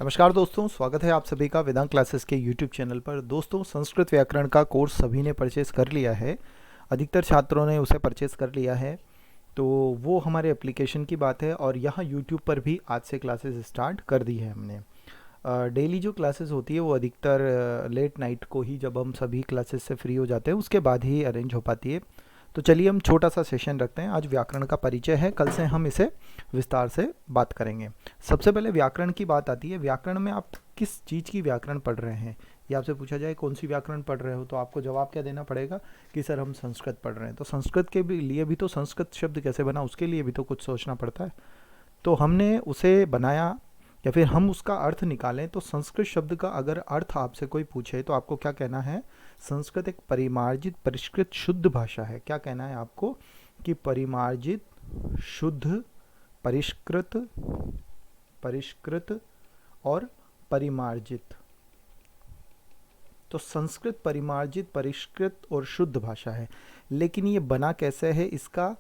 नमस्कार दोस्तों, स्वागत है आप सभी का वेदांत क्लासेस के यूट्यूब चैनल पर। दोस्तों, संस्कृत व्याकरण का कोर्स सभी ने परचेस कर लिया है। अधिकतर छात्रों ने उसे परचेस कर लिया है। तो वो हमारे एप्लीकेशन की बात है और यहाँ यूट्यूब पर भी आज से क्लासेस स्टार्ट कर दी है हमने। डेली जो क्लासेस होती है वो अधिकतर लेट नाइट को ही, जब हम सभी क्लासेस से फ्री हो जाते हैं उसके बाद ही अरेंज हो पाती है। तो चलिए हम छोटा सा सेशन रखते हैं। आज व्याकरण का परिचय है, कल से हम इसे विस्तार से बात करेंगे। सबसे पहले व्याकरण की बात आती है। व्याकरण में आप किस चीज़ की व्याकरण पढ़ रहे हैं, ये आपसे पूछा जाए कौन सी व्याकरण पढ़ रहे हो, तो आपको जवाब क्या देना पड़ेगा कि सर हम संस्कृत पढ़ रहे हैं। तो संस्कृत के भी लिए भी तो संस्कृत शब्द कैसे बना, उसके लिए भी तो कुछ सोचना पड़ता है। तो हमने उसे बनाया या फिर हम उसका अर्थ निकालें। तो संस्कृत शब्द का अगर अर्थ आपसे कोई पूछे तो आपको क्या कहना है? संस्कृत एक परिमार्जित परिष्कृत शुद्ध भाषा है। क्या कहना है आपको कि परिमार्जित, शुद्ध, परिष्कृत, परिष्कृत और परिमार्जित। तो संस्कृत परिमार्जित, परिष्कृत और शुद्ध भाषा है। लेकिन ये बना कैसे है, इसका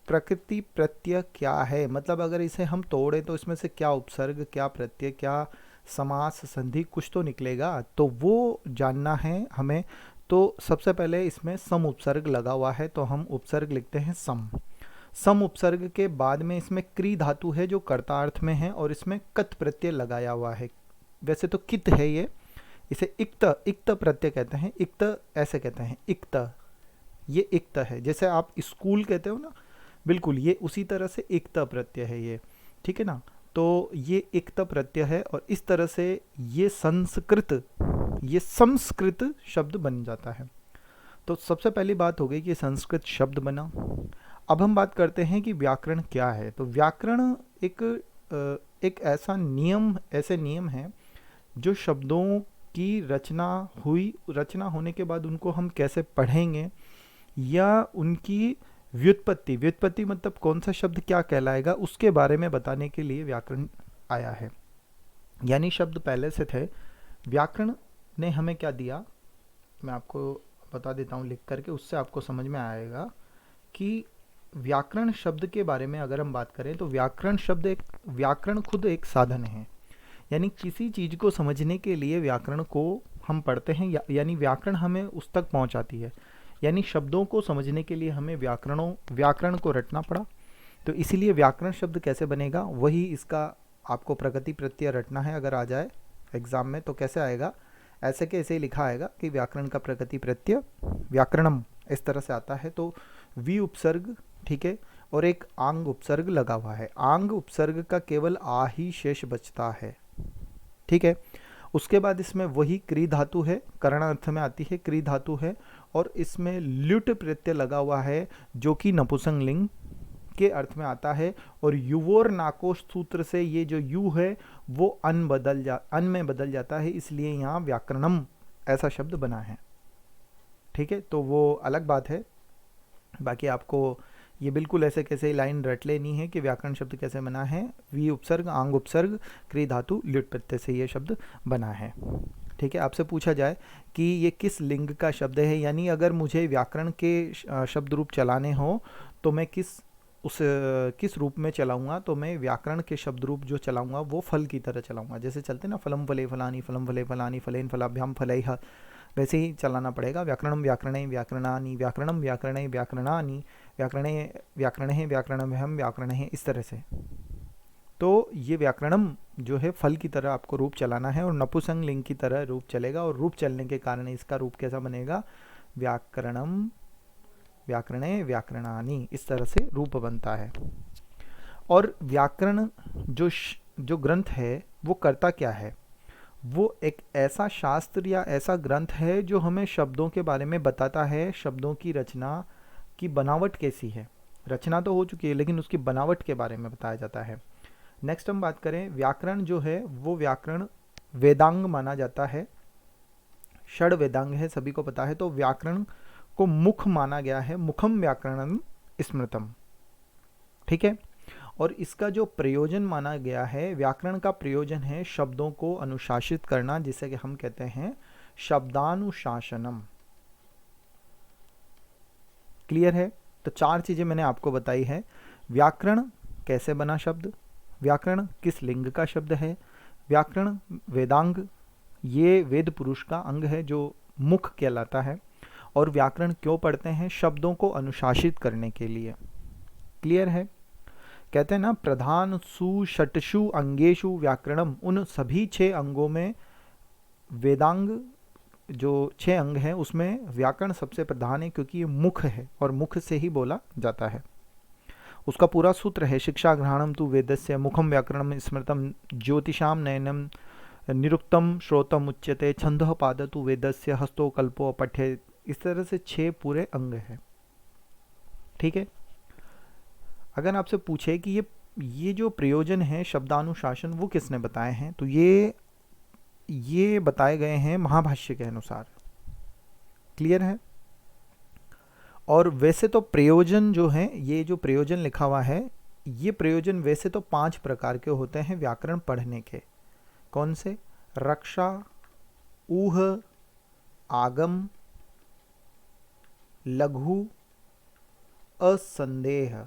प्रकृति प्रत्यय क्या है, मतलब अगर इसे हम तोड़ें तो इसमें से क्या उपसर्ग, क्या प्रत्यय, क्या समास, संधि, कुछ तो निकलेगा। तो वो जानना है हमें। तो सबसे पहले इसमें सम उपसर्ग लगा हुआ है, तो हम उपसर्ग लिखते हैं सम। सम उपसर्ग के बाद में इसमें क्री धातु है जो कर्तार्थ में है और इसमें कत प्रत्यय लगाया हुआ है। वैसे तो कित है ये, इसे इक्त इक्त प्रत्यय कहते हैं। इक्त ऐसे कहते हैं, इक्त, ये इक्त है। जैसे आप स्कूल कहते हो ना, बिल्कुल ये उसी तरह से इक्त प्रत्यय है ये, ठीक है ना। तो ये इक्त प्रत्यय है और इस तरह से ये संस्कृत, ये संस्कृत शब्द बन जाता है। तो सबसे पहली बात हो गई कि संस्कृत शब्द बना। अब हम बात करते हैं कि व्याकरण क्या है। तो व्याकरण एक ऐसा नियम, ऐसे नियम हैं जो शब्दों की रचना हुई, रचना होने के बाद उनको हम कैसे पढ़ेंगे, या उनकी व्युत्पत्ति, व्युत्पत्ति मतलब कौन सा शब्द क्या कहलाएगा, उसके बारे में बताने के लिए व्याकरण आया है। यानी शब्द पहले से थे, व्याकरण ने हमें क्या दिया, मैं आपको बता देता हूँ लिख करके, उससे आपको समझ में आएगा कि व्याकरण शब्द के बारे में अगर हम बात करें तो व्याकरण शब्द एक, व्याकरण खुद एक साधन है। यानी किसी चीज़ को समझने के लिए व्याकरण को हम पढ़ते हैं, यानी व्याकरण हमें उस तक पहुंचाती है। यानी शब्दों को समझने के लिए हमें व्याकरण को रटना पड़ा। तो इसीलिए व्याकरण शब्द कैसे बनेगा, वही इसका आपको प्रकृति प्रत्यय रटना है। अगर आ जाए एग्जाम में तो कैसे आएगा, ऐसे के ऐसे ही लिखा आएगा कि व्याकरण का प्रकृति प्रत्यय व्याकरणम, इस तरह से आता है। तो वी उपसर्ग, ठीक है, और एक आंग उपसर्ग लगा हुआ है। आंग उपसर्ग का केवल आ ही शेष बचता है, ठीक है। उसके बाद इसमें वही क्री धातु है, करण अर्थ में आती है, क्री धातु है। और इसमें ल्युट प्रत्यय लगा हुआ है जो कि नपुंसक लिंग के अर्थ में आता है। और युवोर नाकोश सूत्र से ये जो यु है वो अन में बदल जाता है, इसलिए यहाँ व्याकरणम ऐसा शब्द बना है, ठीक है। तो वो अलग बात है। बाकी आपको ये बिल्कुल ऐसे कैसे लाइन रट लेनी है कि व्याकरण शब्द कैसे बना है। वी उपसर्ग, आंग उपसर्ग, क्री धातु, ल्युट प्रत्यय से ये शब्द बना है, ठीक है। आपसे पूछा जाए कि ये किस लिंग का शब्द है, यानी अगर मुझे व्याकरण के शब्द रूप चलाने हो तो मैं किस रूप में चलाऊंगा, तो मैं व्याकरण के शब्द रूप जो चलाऊंगा वो फल की तरह चलाऊंगा। जैसे चलते ना, फलम फले फलानी, फलम फले फलानी, फलेन फलाभ्याम फलैः, वैसे ही चलाना पड़ेगा। व्याकरणम व्याकरणे व्याकरणानि, व्याकरणम व्याकरणे व्याकरणानि, व्याकरणे व्याकरणे व्याकरणभ्याम व्याकरणे, इस तरह से। तो ये व्याकरणम जो है फल की तरह आपको रूप चलाना है और नपुंसक लिंग की तरह रूप चलेगा। और रूप चलने के कारण इसका रूप कैसा बनेगा, व्याकरणम व्याकरणे व्याकरणानि, इस तरह से रूप बनता है। और व्याकरण जो ग्रंथ है वो करता क्या है, वो एक ऐसा शास्त्र या ऐसा ग्रंथ है जो हमें शब्दों के बारे में बताता है, शब्दों की रचना की बनावट कैसी है। रचना तो हो चुकी है लेकिन उसकी बनावट के बारे में बताया जाता है। नेक्स्ट हम बात करें, व्याकरण जो है वो व्याकरण वेदांग माना जाता है। षड वेदांग है, सभी को पता है। तो व्याकरण को मुख माना गया है, मुखम व्याकरणम स्मृतम, ठीक है। और इसका जो प्रयोजन माना गया है, व्याकरण का प्रयोजन है शब्दों को अनुशासित करना, जिसे कि हम कहते हैं शब्दानुशासनम। क्लियर है? तो चार चीजें मैंने आपको बताई है। व्याकरण कैसे बना शब्द, व्याकरण किस लिंग का शब्द है? व्याकरण वेदांग, ये वेद पुरुष का अंग है जो मुख कहलाता है। और व्याकरण क्यों पढ़ते हैं? शब्दों को अनुशासित करने के लिए। क्लियर है? कहते हैं ना, प्रधान सुषटसु अंगेषु व्याकरणम, उन सभी 6 अंगों में वेदांग जो 6 अंग हैं उसमें व्याकरण सबसे प्रधान है, क्योंकि ये मुख है और मुख से ही बोला जाता है। उसका पूरा सूत्र है, शिक्षा ग्रहणम तु वेदस्य मुखम व्याकरणम स्मृतम ज्योतिषाम नयनम निरुक्तम श्रोतम उच्यते छंदः पादतु वेदस्य हस्तो कल्पो पठ्य। इस तरह से 6 पूरे अंग हैं। ठीक है। अगर आपसे पूछे कि ये जो प्रयोजन है शब्दानुशासन, वो किसने बताए हैं, तो ये बताए गए हैं महाभाष्य के अनुसार। क्लियर है? और वैसे तो प्रयोजन जो है, ये जो प्रयोजन लिखा हुआ है, ये प्रयोजन वैसे तो 5 प्रकार के होते हैं व्याकरण पढ़ने के। कौन से? रक्षा, ऊह, आगम, लघु, असंदेह।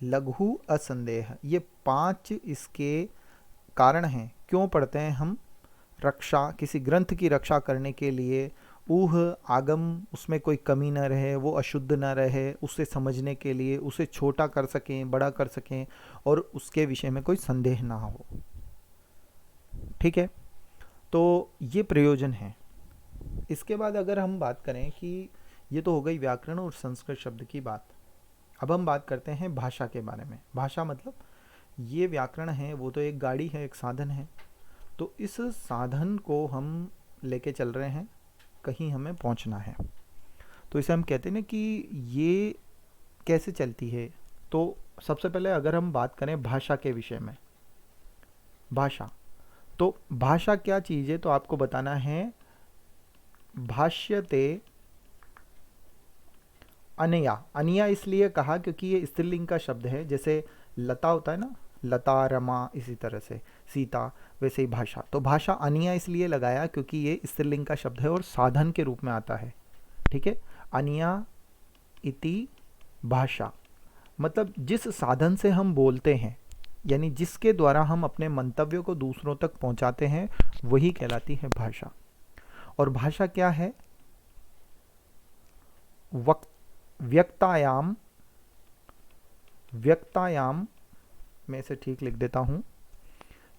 लघु असंदेह, ये 5 इसके कारण हैं क्यों पढ़ते हैं हम। रक्षा, किसी ग्रंथ की रक्षा करने के लिए। ऊह, आगम, उसमें कोई कमी न रहे, वो अशुद्ध न रहे, उसे समझने के लिए, उसे छोटा कर सकें, बड़ा कर सकें, और उसके विषय में कोई संदेह ना हो। ठीक है, तो ये प्रयोजन है। इसके बाद अगर हम बात करें कि ये तो हो गई व्याकरण और संस्कृत शब्द की बात। अब हम बात करते हैं भाषा के बारे में। भाषा मतलब ये व्याकरण है, वो तो एक गाड़ी है, एक साधन है। तो इस साधन को हम लेके चल रहे हैं, कहीं हमें पहुंचना है, तो इसे हम कहते हैं ना कि ये कैसे चलती है। तो सबसे पहले अगर हम बात करें भाषा के विषय में, भाषा, तो भाषा क्या चीज़ है, तो आपको बताना है भाष्यते अनया। अनया इसलिए कहा क्योंकि ये स्त्रीलिंग का शब्द है। जैसे लता होता है ना, लता, रमा, इसी तरह से सीता, वैसे ही भाषा। तो भाषा अनिया इसलिए लगाया क्योंकि ये स्त्रीलिंग का शब्द है और साधन के रूप में आता है। ठीक है, अनिया इति भाषा, मतलब जिस साधन से हम बोलते हैं, यानी जिसके द्वारा हम अपने मंतव्यों को दूसरों तक पहुंचाते हैं, वही कहलाती है भाषा। और भाषा क्या है? व्यक्तायाम, व्यक्तायाम, मैं इसे ठीक लिख देता हूँ।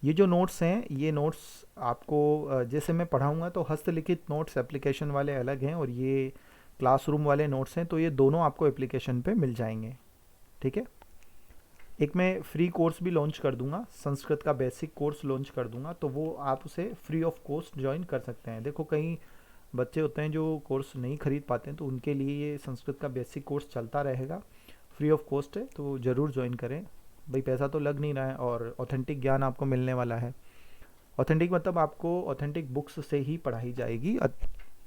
ये जो नोट्स हैं, ये नोट्स आपको जैसे मैं पढ़ाऊँगा तो हस्तलिखित नोट्स एप्लीकेशन वाले अलग हैं और ये क्लासरूम वाले नोट्स हैं, तो ये दोनों आपको एप्लीकेशन पे मिल जाएंगे। ठीक है, एक मैं फ्री कोर्स भी लॉन्च कर दूंगा, संस्कृत का बेसिक कोर्स लॉन्च कर दूंगा, तो वो आप उसे फ्री ऑफ कॉस्ट ज्वाइन कर सकते हैं। देखो, कई बच्चे होते हैं जो कोर्स नहीं खरीद पाते हैं, तो उनके लिए ये संस्कृत का बेसिक कोर्स चलता रहेगा, फ्री ऑफ कॉस्ट है, तो ज़रूर ज्वाइन करें। भाई पैसा तो लग नहीं रहा है और ऑथेंटिक ज्ञान आपको मिलने वाला है। ऑथेंटिक मतलब आपको ऑथेंटिक बुक्स से ही पढ़ाई जाएगी,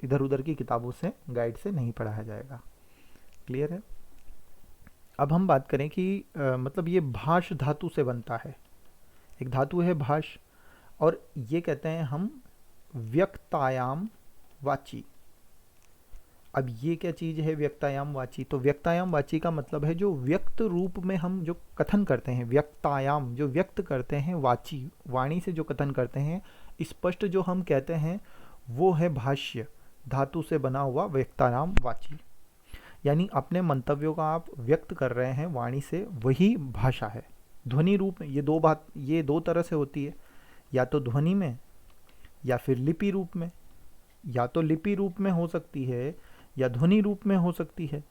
इधर उधर की किताबों से, गाइड से नहीं पढ़ाया जाएगा। क्लियर है? अब हम बात करें कि मतलब ये भाष धातु से बनता है। एक धातु है भाष, और ये कहते हैं हम व्यक्तायाम वाची। अब ये क्या चीज़ है व्यक्तायाम वाची? तो व्यक्तायाम वाची का मतलब है जो व्यक्त रूप में हम जो कथन करते हैं, व्यक्तायाम जो व्यक्त करते हैं, वाची वाणी से जो कथन करते हैं, स्पष्ट जो हम कहते हैं, वो है भाष्य धातु से बना हुआ व्यक्तायाम वाची। यानी अपने मंतव्यों का आप व्यक्त कर रहे हैं वाणी से, वही भाषा है। ध्वनि रूप में ये दो तरह से होती है, या तो ध्वनि में या फिर लिपि रूप में। या तो लिपि रूप में हो सकती है या ध्वनि रूप में हो सकती है।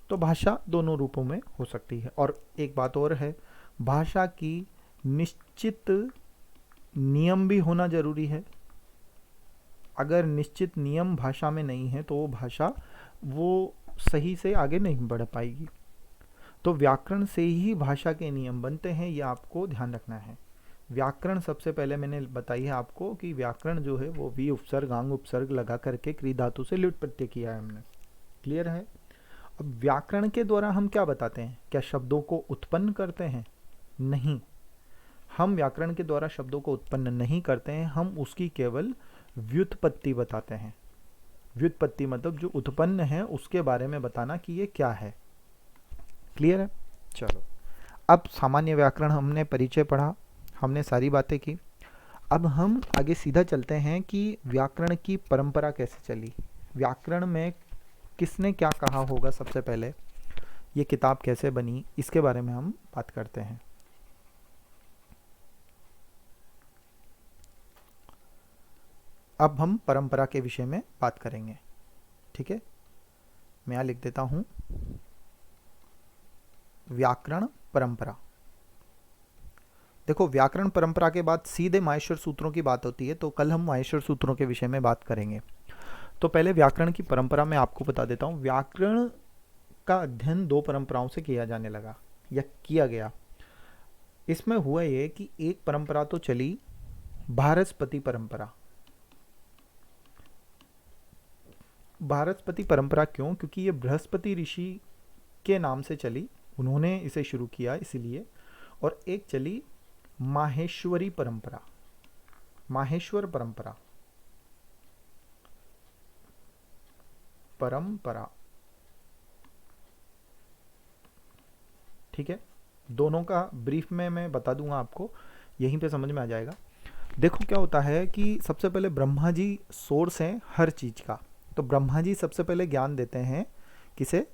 तो भाषा दोनों रूपों में हो सकती है। और एक बात और है, भाषा की निश्चित नियम भी होना जरूरी है। अगर निश्चित नियम भाषा में नहीं है तो वो भाषा वो सही से आगे नहीं बढ़ पाएगी। तो व्याकरण से ही भाषा के नियम बनते हैं, ये आपको ध्यान रखना है। व्याकरण सबसे पहले मैंने बताई है आपको कि व्याकरण जो है वो वी उपसर्ग आंग उपसर्ग लगा करके क्री धातु से लुट प्रत्यय किया है हमने। क्लियर है? अब व्याकरण के द्वारा हम क्या बताते हैं? क्या शब्दों को उत्पन्न करते हैं? नहीं, हम व्याकरण के द्वारा शब्दों को उत्पन्न नहीं करते हैं, हम उसकी केवल व्युत्पत्ति बताते हैं। व्युत्पत्ति मतलब जो उत्पन्न है उसके बारे में बताना कि ये क्या है। क्लियर है? चलो, अब सामान्य व्याकरण हमने परिचय पढ़ा, हमने सारी बातें की। अब हम आगे सीधा चलते हैं कि व्याकरण की परंपरा कैसे चली, व्याकरण में किसने क्या कहा होगा सबसे पहले, ये किताब कैसे बनी, इसके बारे में हम बात करते हैं। अब हम परंपरा के विषय में बात करेंगे, ठीक है। मैं यहाँ लिख देता हूँ व्याकरण परंपरा। देखो, व्याकरण परंपरा के बाद सीधे माहेश्वर सूत्रों की बात होती है, तो कल हम माहेश्वर सूत्रों के विषय में बात करेंगे। तो पहले व्याकरण की परंपरा में आपको बता देता हूँ। व्याकरण का अध्ययन दो परंपराओं से किया जाने लगा या किया गया। इसमें हुआ ये कि एक परंपरा तो चली बृहस्पति परंपरा। बृहस्पति परंपरा क्यों? क्योंकि ये बृहस्पति ऋषि के नाम से चली, उन्होंने इसे शुरू किया इसीलिए। और एक चली माहेश्वरी परंपरा, माहेश्वर परंपरा, परंपरा, ठीक है। दोनों का ब्रीफ में मैं बता दूंगा आपको, यहीं पे समझ में आ जाएगा। देखो क्या होता है कि सबसे पहले ब्रह्मा जी सोर्स हैं हर चीज का। तो ब्रह्मा जी सबसे पहले ज्ञान देते हैं किसे?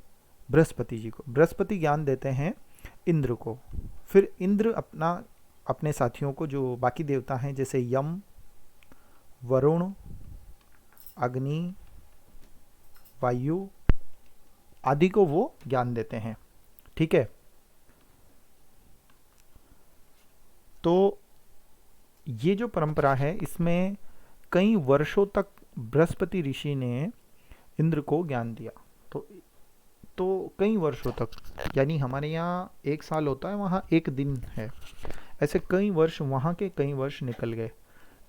बृहस्पति जी को। बृहस्पति ज्ञान देते हैं इंद्र को। फिर इंद्र अपने साथियों को, जो बाकी देवता हैं जैसे यम, वरुण, अग्नि, वायु आदि को वो ज्ञान देते हैं, ठीक है। तो ये जो परंपरा है, इसमें कई वर्षों तक बृहस्पति ऋषि ने इंद्र को ज्ञान दिया। तो कई वर्षों तक, यानी हमारे यहाँ एक साल होता है, वहाँ एक दिन है, ऐसे कई वर्ष, वहाँ के कई वर्ष निकल गए।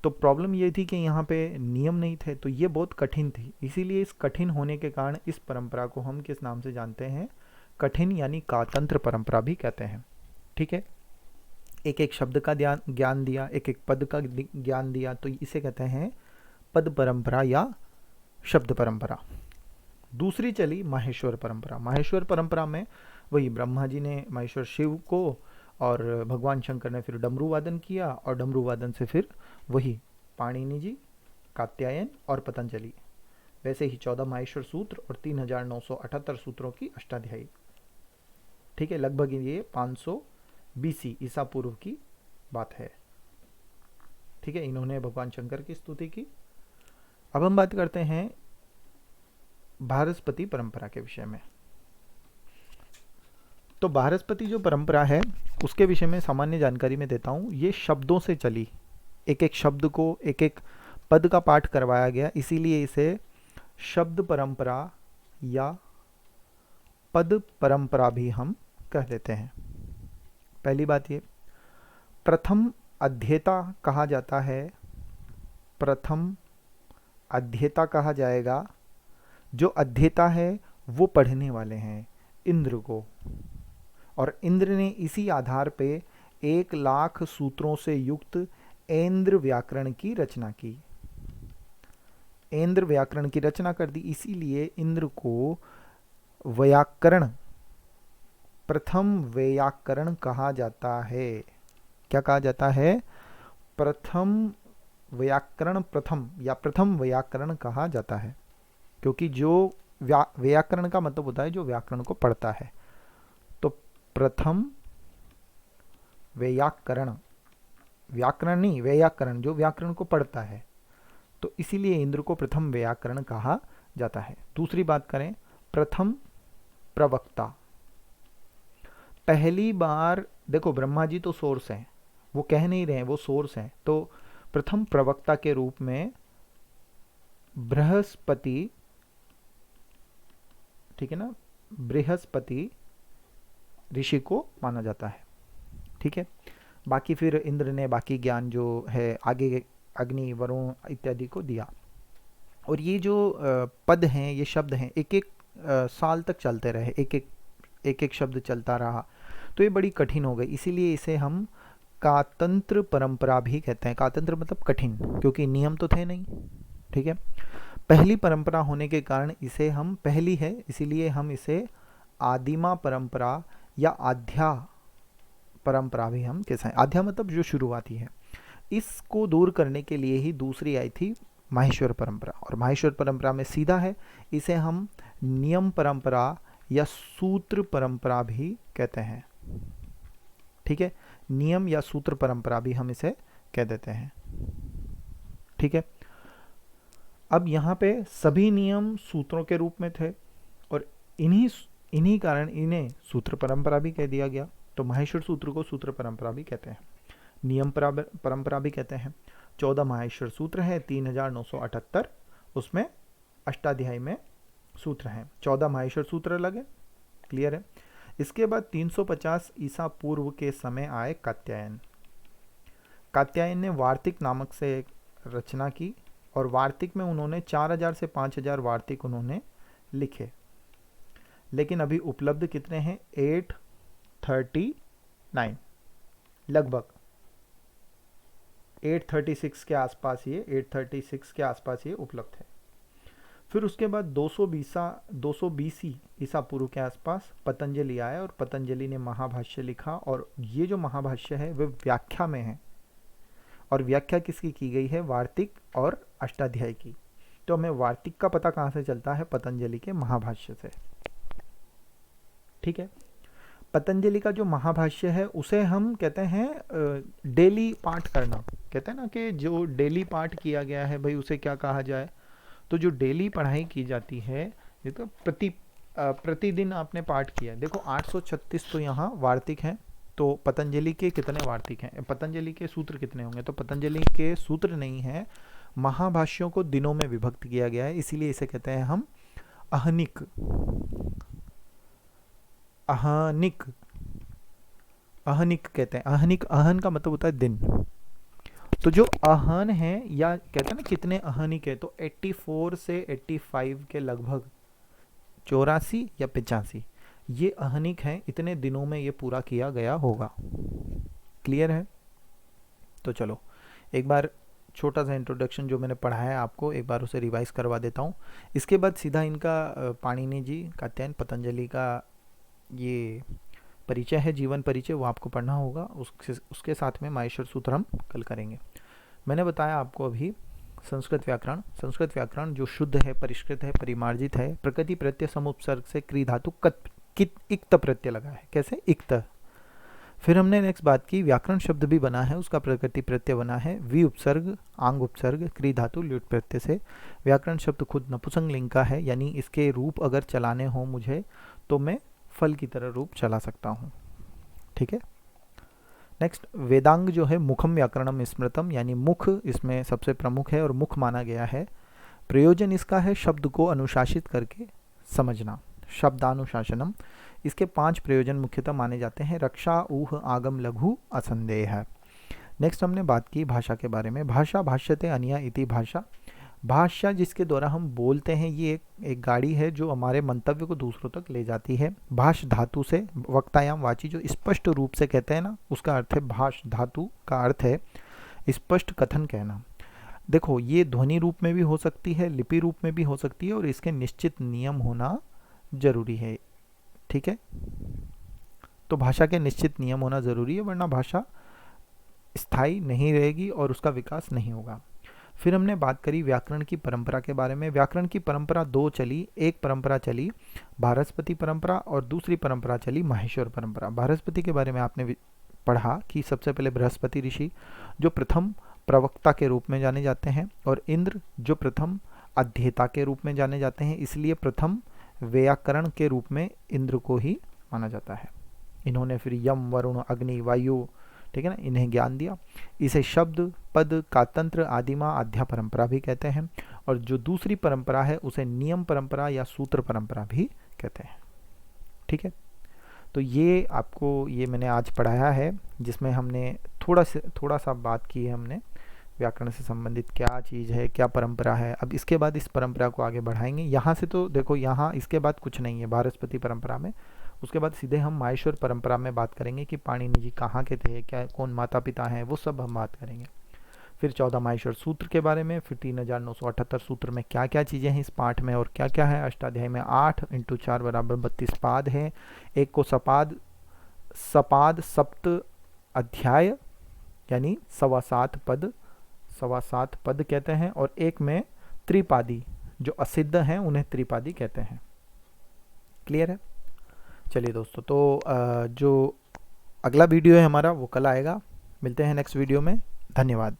तो प्रॉब्लम ये थी कि यहाँ पे नियम नहीं थे, तो ये बहुत कठिन थी। इसीलिए इस कठिन होने के कारण इस परंपरा को हम किस नाम से जानते हैं? कठिन, यानी कातंत्र परंपरा भी कहते हैं, ठीक है। एक एक शब्द का ज्ञान दिया, एक एक पद का ज्ञान दिया, तो इसे कहते हैं पद परंपरा या शब्द परंपरा। दूसरी चली माहेश्वर परंपरा। माहेश्वर परंपरा में वही ब्रह्मा जी ने माहेश्वर शिव को, और भगवान शंकर ने फिर डमरू वादन किया, और डमरू वादन से फिर वही पाणिनि जी, कात्यायन और पतंजलि, वैसे ही 14 माहेश्वर सूत्र और 3978 सूत्रों की अष्टाध्यायी, ठीक है। लगभग ये 500 BC ईसा पूर्व की बात है, ठीक है। इन्होंने भगवान शंकर की स्तुति की। अब हम बात करते हैं बृहस्पति परंपरा के विषय में। तो बृहस्पति जो परंपरा है, उसके विषय में सामान्य जानकारी में देता हूँ। ये शब्दों से चली, एक एक शब्द को, एक एक पद का पाठ करवाया गया, इसीलिए इसे शब्द परंपरा या पद परंपरा भी हम कह देते हैं। पहली बात ये, प्रथम अध्येता कहा जाता है, प्रथम अध्येता कहा जाएगा। जो अध्येता है वो पढ़ने वाले हैं इंद्र को, और इंद्र ने इसी आधार पे 1,00,000 सूत्रों से युक्त ऐन्द्र व्याकरण की रचना की। ऐन्द्र व्याकरण की रचना कर दी, इसीलिए इंद्र को व्याकरण, प्रथम व्याकरण कहा जाता है। क्या कहा जाता है? प्रथम व्याकरण, प्रथम या प्रथम व्याकरण कहा जाता है, क्योंकि जो व्याकरण का मतलब होता है जो व्याकरण को पढ़ता है। तो प्रथम व्याकरण, व्याकरण नहीं, व्याकरण जो व्याकरण को पढ़ता है, तो इसीलिए इंद्र को प्रथम व्याकरण कहा जाता है। दूसरी बात करें, प्रथम प्रवक्ता। पहली बार देखो, ब्रह्मा जी तो सोर्स हैं, वो कह नहीं रहे हैं, वो सोर्स हैं। तो प्रथम प्रवक्ता के रूप में बृहस्पति, ठीक है ना, बृहस्पति ऋषि को माना जाता है, ठीक है। बाकी फिर इंद्र ने बाकी ज्ञान जो है आगे अग्नि, वरुण इत्यादि को दिया। और ये जो पद हैं, ये शब्द हैं, एक एक साल तक चलते रहे, एक एक शब्द चलता रहा, तो ये बड़ी कठिन हो गई। इसीलिए इसे हम कातंत्र परंपरा भी कहते हैं। कातंत्र मतलब कठिन, क्योंकि नियम तो थे नहीं, ठीक है। पहली परंपरा होने के कारण इसे हम, पहली है इसीलिए हम इसे आदिमा परंपरा या आध्या परंपरा भी हम कह सकते हैं। आध्या मतलब जो शुरुआती है। इसको दूर करने के लिए ही दूसरी आई थी माहेश्वर परंपरा, और माहेश्वर परंपरा में सीधा है, इसे हम नियम परंपरा या सूत्र परंपरा भी कहते हैं। ठीक है, नियम या सूत्र परंपरा भी हम इसे कह देते हैं। ठीक है, अब यहाँ पे सभी नियम सूत्रों के रूप में थे और इन्हीं कारण इन्हें सूत्र परंपरा भी कह दिया गया। तो माहेश्वर सूत्र को सूत्र परंपरा भी कहते हैं, नियम परंपरा भी कहते हैं। 14 माहेश्वर सूत्र है, 3978, उसमें अष्टाध्यायी में सूत्र हैं। 14 माहेश्वर सूत्र लगे, क्लियर है। इसके बाद 350 ईसा पूर्व के समय आए कात्यायन। कात्यायन ने वार्तिक नामक से एक रचना की और वार्तिक में उन्होंने 4000 से 5000 वार्तिक उन्होंने लिखे, लेकिन अभी उपलब्ध कितने हैं? 839, लगभग 836 के आसपास, ये 836 के आसपास ये उपलब्ध है। फिर उसके बाद 220 ईसा पूर्व के आसपास पतंजलि आया और पतंजलि ने महाभाष्य लिखा, और ये जो महाभाष्य है वह व्याख्या में है, और व्याख्या किसकी की गई है? वार्तिक और अष्टाध्यायी की। तो हमें वार्तिक का पता कहाँ से चलता है? पतंजलि के महाभाष्य से। ठीक है, पतंजलि का जो महाभाष्य है उसे हम कहते हैं डेली पाठ करना, कहते हैं ना कि जो डेली पाठ किया गया है भाई उसे क्या कहा जाए? तो जो डेली पढ़ाई की जाती है, ये तो प्रतिदिन आपने पाठ किया। देखो 836 तो यहाँ वार्तिक हैं, तो पतंजलि के कितने वार्तिक हैं? पतंजलि के सूत्र कितने होंगे? तो पतंजलि के सूत्र नहीं है, महाभाष्यों को दिनों में विभक्त किया गया है, इसीलिए इसे कहते हैं हम अहनिक। अहनिक अहनिक कहते हैं। अहनिक, अहन का मतलब होता है दिन। तो जो अहन है, या कहते हैं ना कितने अहनिक है, तो 84 से 85 के लगभग, 84 या 85 ये अहनिक हैं। इतने दिनों में ये पूरा किया गया होगा। क्लियर है? तो चलो एक बार छोटा सा इंट्रोडक्शन जो मैंने पढ़ाया है आपको, एक बार उसे रिवाइज करवा देता हूँ। इसके बाद सीधा इनका पाणिनि जी, कात्यायन, पतंजलि का ये परिचय है, जीवन परिचय, वो आपको पढ़ना होगा। उसके साथ में माहेश्वर सूत्र हम कल करेंगे। मैंने बताया आपको अभी संस्कृत व्याकरण। संस्कृत व्याकरण जो शुद्ध है, परिष्कृत है, परिमार्जित है, प्रकृति प्रत्यय समुपसर्ग से क्री धातु इक्त प्रत्यय लगा है। कैसे? इक्त। फिर हमने नेक्स्ट बात की, व्याकरण शब्द भी बना है, उसका प्रकृति प्रत्यय बना है वि उपसर्ग, आंग उपसर्ग, क्री धातु, ल्युट प्रत्यय से। व्याकरण शब्द खुद नपुंसक लिंग का है, यानी इसके रूप अगर चलाने हो मुझे तो मैं फल की तरह रूप चला सकता हूँ। ठीक है। नेक्स्ट वेदांग जो है, मुखम व्याकरणम स्मृतम, यानी मुख इसमें सबसे प्रमुख है और मुख माना गया है। प्रयोजन इसका है शब्द को अनुशासित करके समझना, शब्दानुशासनम। इसके 5 प्रयोजन मुख्यतः माने जाते हैं, रक्षा, ऊह, आगम, लघु, असंदेह। नेक्स्ट हमने बात की भाषा के बारे में। भाषा भाष्यते अनिया इति भाषा। भाषा जिसके द्वारा हम बोलते हैं, ये एक गाड़ी है जो हमारे मंतव्य को दूसरों तक ले जाती है। भाष धातु से, वक्तायाम वाची, जो स्पष्ट रूप से कहते हैं ना, उसका अर्थ है भाष। धातु का अर्थ है स्पष्ट कथन कहना। देखो ये ध्वनि रूप में भी हो सकती है, लिपि रूप में भी हो सकती है, और इसके निश्चित नियम होना जरूरी है। ठीक है, तो भाषा के निश्चित नियम होना जरूरी है, वरना भाषा स्थायी नहीं रहेगी और उसका विकास नहीं होगा। फिर हमने बात करी व्याकरण की परंपरा के बारे में। व्याकरण की परंपरा 2 चली। एक परंपरा चली बृहस्पति परंपरा और दूसरी परंपरा चली माहेश्वर परंपरा। बृहस्पति के बारे में आपने पढ़ा कि सबसे पहले बृहस्पति ऋषि जो प्रथम प्रवक्ता के रूप में जाने जाते हैं, और इंद्र जो प्रथम अध्येता के रूप में जाने जाते हैं, इसलिए प्रथम व्याकरण के रूप में इंद्र को ही माना जाता है। इन्होंने फिर यम, वरुण, अग्नि, वायु, ठीक है ना, इन्हें ज्ञान दिया। इसे शब्द, पद, कातंत्र, आदिमा, आध्या परंपरा भी कहते हैं। और जो दूसरी परंपरा है उसे नियम परंपरा या सूत्र परंपरा भी कहते हैं। ठीक है, तो ये आपको, ये मैंने आज पढ़ाया है, जिसमें हमने थोड़ा सा बात की है हमने व्याकरण से संबंधित क्या चीज़ है, क्या परंपरा है। अब इसके बाद इस परंपरा को आगे बढ़ाएंगे। यहाँ से तो देखो, यहाँ इसके बाद कुछ नहीं है बृहस्पति परंपरा में। उसके बाद सीधे हम माहेश्वर परंपरा में बात करेंगे कि पाणिनि जी कहाँ के थे, क्या कौन माता पिता हैं, वो सब हम बात करेंगे। फिर 14 माहेश्वर सूत्र के बारे में, फिर 3978 सूत्र में क्या क्या चीज़ें हैं इस पाठ में और क्या क्या है। अष्टाध्यायी में 8 × 4 = 32 पाद हैं। एक को सपाद सपाद सप्त अध्याय यानी 7.25 पद, 7.25 पद कहते हैं, और एक में त्रिपादी, जो असिद्ध हैं उन्हें त्रिपादी कहते हैं। क्लियर है? चलिए दोस्तों, तो जो अगला वीडियो है हमारा वो कल आएगा। मिलते हैं नेक्स्ट वीडियो में। धन्यवाद।